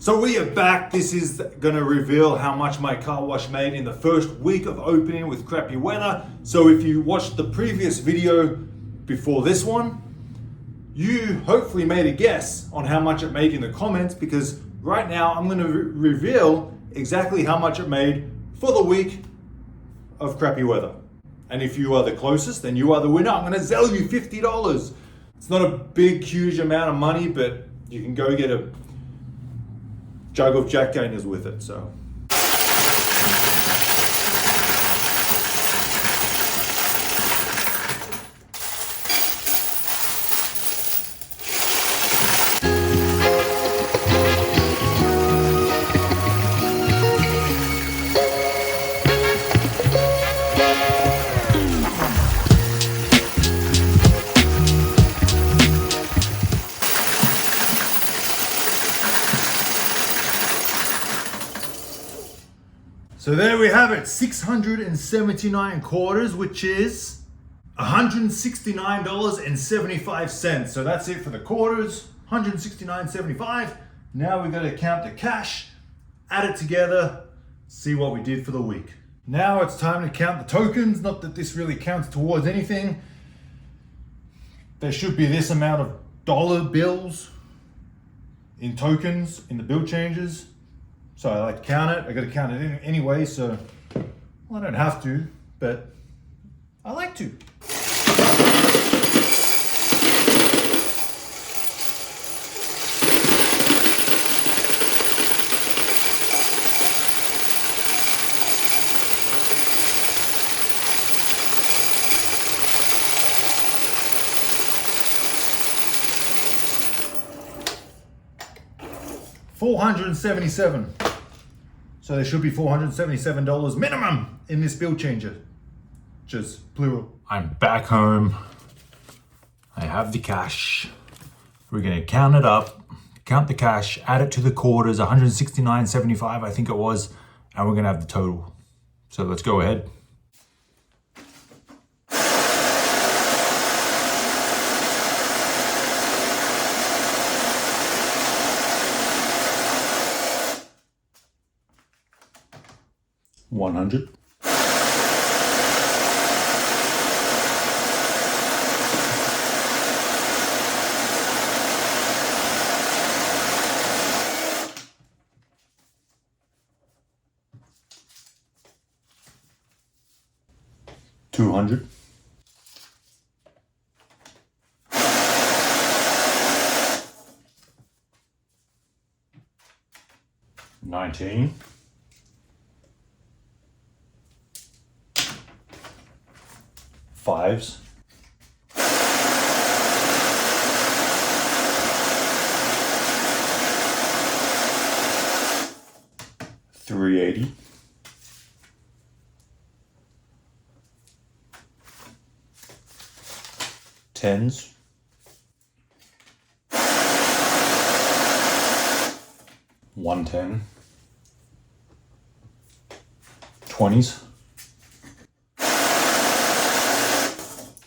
So we are back. This is going to reveal how much my car wash made in the first week of opening with crappy weather. So if you watched the previous video before this one, you hopefully made a guess on how much it made in the comments, because right now I'm going to reveal exactly how much it made for the week of crappy weather. And if you are the closest, then you are the winner. I'm going to sell you $50. It's not a big, huge amount of money, but you can go get a jug of Jack Daniels with it, so. So there we have it, 679 quarters, which is $169.75. So that's it for the quarters, $169.75. Now we got to count the cash, add it together, see what we did for the week. Now it's time to count the tokens. Not that this really counts towards anything. There should be this amount of dollar bills in tokens in the bill changes. So I like to count it. I got to count it in anyway, so well, I don't have to, but I like to. $477. So there should be $477 minimum in this bill changer. Just plural. I'm back home. I have the cash. We're gonna count it up, count the cash, add it to the quarters, $169.75 I think it was, and we're gonna have the total. So let's go ahead. $100. $200. $19. Fives. $380. Tens. $110. 20s.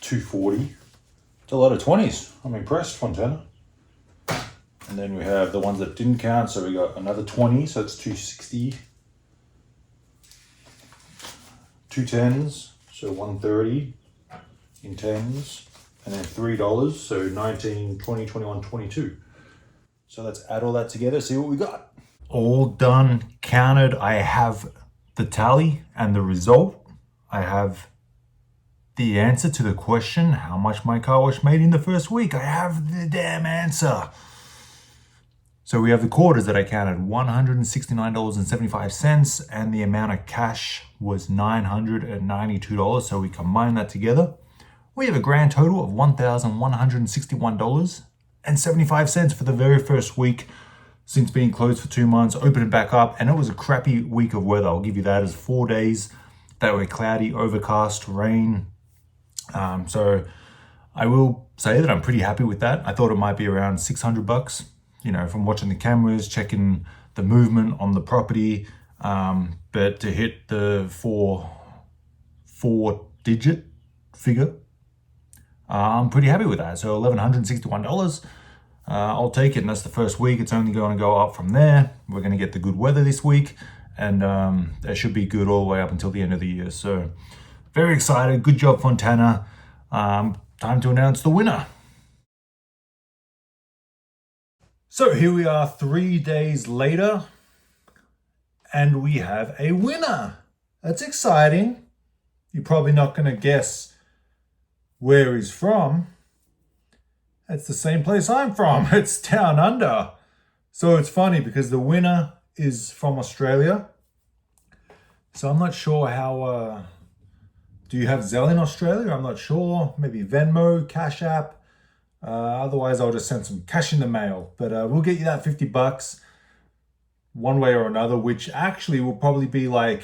$240. It's a lot of 20s. I'm impressed, Fontana. And then we have the ones that didn't count, so we got another 20, so it's $260. 2 10s, so $130 in 10s, and then $3, so 19, 20, 21, 22. So let's add all that together, see what we got. All done, counted. I have the tally and the result. I have the answer to the question, how much my car wash made in the first week. I have the damn answer. So we have the quarters that I counted, $169.75, and the amount of cash was $992. So we combine that together. We have a grand total of $1,161.75 for the very first week since being closed for 2 months, opened it back up, and it was a crappy week of weather. I'll give you that as 4 days that were cloudy, overcast, rain. So I will say that I'm pretty happy with that. I thought it might be around $600, you know, from watching the cameras, checking the movement on the property. But to hit the four-digit figure, I'm pretty happy with that. So $1,161. I'll take it. And that's the first week. It's only going to go up from there. We're going to get the good weather this week, and that should be good all the way up until the end of the year. So very excited. Good job, Fontana. Time to announce the winner. So here we are 3 days later, and we have a winner. That's exciting. You're probably not going to guess where he's from. It's the same place I'm from. It's down under. So it's funny because the winner is from Australia. So I'm not sure how... do you have Zelle in Australia? I'm not sure. Maybe Venmo, Cash App. Otherwise, I'll just send some cash in the mail. But we'll get you that $50 one way or another, which actually will probably be like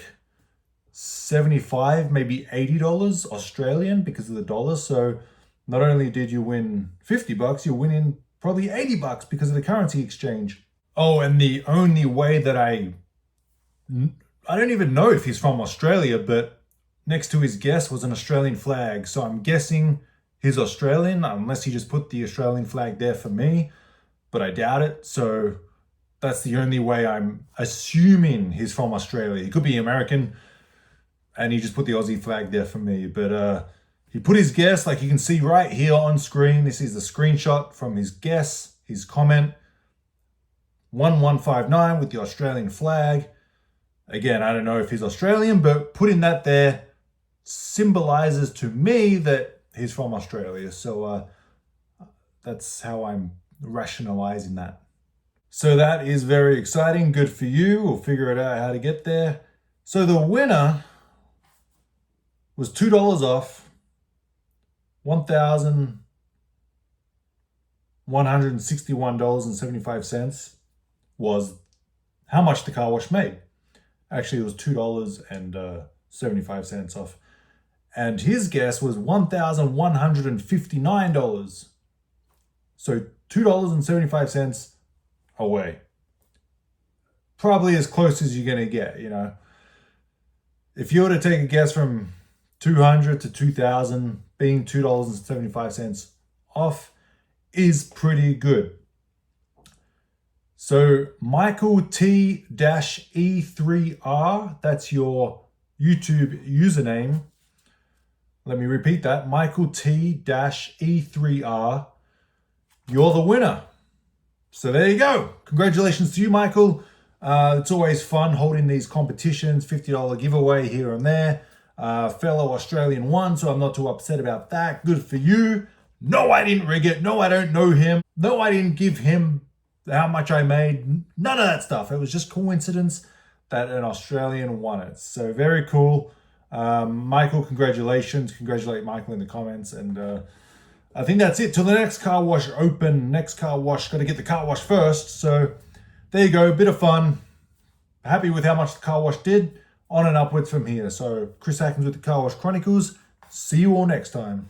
$75, maybe $80 Australian because of the dollar. So not only did you win $50, you're winning probably $80 because of the currency exchange. Oh, and the only way that I don't even know if he's from Australia, but next to his guess was an Australian flag. So I'm guessing he's Australian, unless he just put the Australian flag there for me, but I doubt it. So that's the only way I'm assuming he's from Australia. He could be American, and he just put the Aussie flag there for me. But he put his guess, like you can see right here on screen. This is the screenshot from his guess, his comment. 1159 with the Australian flag. Again, I don't know if he's Australian, but putting that there symbolizes to me that he's from Australia. So that's how I'm rationalizing that. So that is very exciting. Good for you. We'll figure it out how to get there. So the winner was $2 off, $1,161.75 was how much the car wash made. Actually, it was $2.75 off. And his guess was $1,159. So $2.75 away. Probably as close as you're going to get, you know. If you were to take a guess from 200 to 2,000, being $2.75 off is pretty good. So Michael T-E3R, that's your YouTube username. Let me repeat that. Michael T-E3R. You're the winner. So there you go. Congratulations to you, Michael. It's always fun holding these competitions. $50 giveaway here and there. Fellow Australian won, so I'm not too upset about that. Good for you. No, I didn't rig it. No, I don't know him. No, I didn't give him how much I made. None of that stuff. It was just coincidence that an Australian won it. So very cool. Michael, congratulations. Congratulate Michael in the comments. And I think that's it. Till the next car wash open. Next car wash. Got to get the car wash first. So there you go. A bit of fun. Happy with how much the car wash did. On and upwards from here. So Chris Atkins with the Car Wash Chronicles. See you all next time.